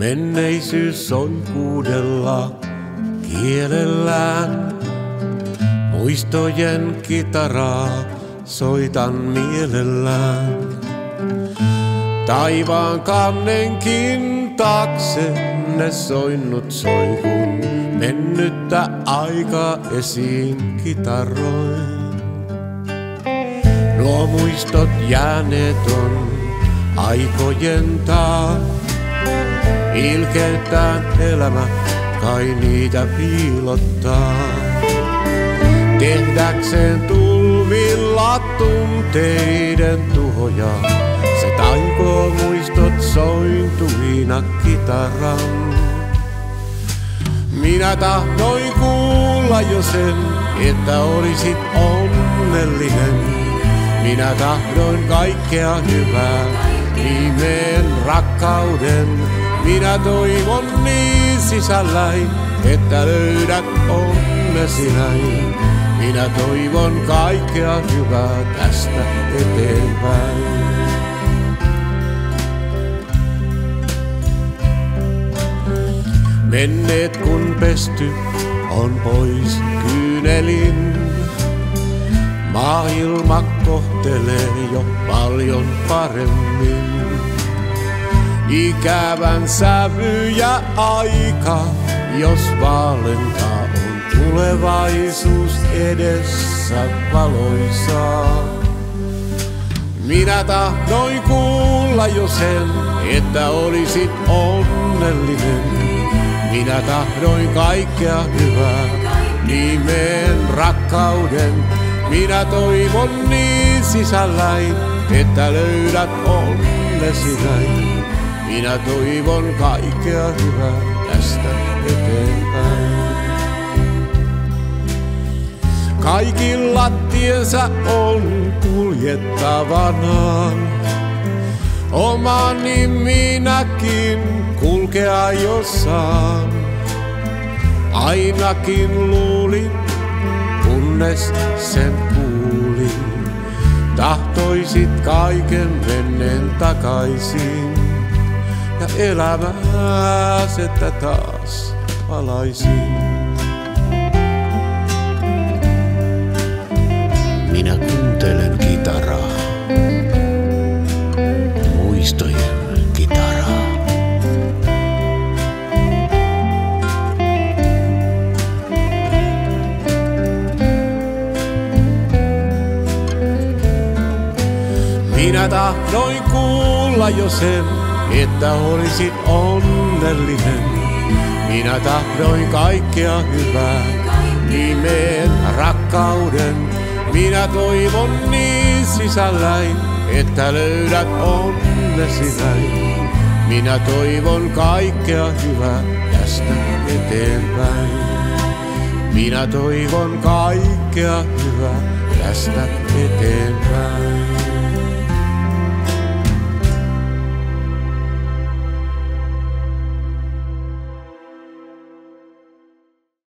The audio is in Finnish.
Menneisyys soikuudella kielellään. Muistojen kitaraa soitan mielellään. Taivaan kannenkin taakse ne soinnut soikun. Mennyttä aikaa esiin kitaroin. Nuo muistot jääneet on aikojen taa. Ilkeyttään elämä kai niitä piilottaa. Tehdäkseen tulvilla tunteiden tuhoja, se taikoo muistot sointuina kitaran. Minä tahdoin kuulla jo sen, että olisit onnellinen. Minä tahdoin kaikkea hyvää, nimeen rakkauden. Minä toivon niin sisälläin, että löydät onnesi näin. Minä toivon kaikkea hyvää tästä eteenpäin. Menneet kun pesty on pois kyynelin. Maailma kohtelee jo paljon paremmin. Ikävän sävy ja aika, jos vaalentaa on tulevaisuus edessä valoisaa. Minä tahdoin kuulla jo sen, että olisit onnellinen. Minä tahdoin kaikkea hyvää, nimeen rakkauden. Minä toivon niin sisälläin, että löydät onnesi näin. Minä toivon kaikkea hyvää tästä eteenpäin. Kaikilla tiensä on kuljettavanaan. Omani minäkin kulkea jossain. Ainakin luulin, kunnes sen kuulin. Tahtoisit kaiken menneen takaisin. Ja elämääs, että taas palaisin. Minä kuuntelen kitaraa, muistojen kitaraa. Minä tahdoin kuulla jo sen, että olisit onnellinen. Minä tahdoin kaikkea hyvää, nimeen rakkauden. Minä toivon niin sisälläin, että löydät onnesi näin. Minä toivon kaikkea hyvää tästä eteenpäin. Minä toivon kaikkea hyvää tästä eteenpäin.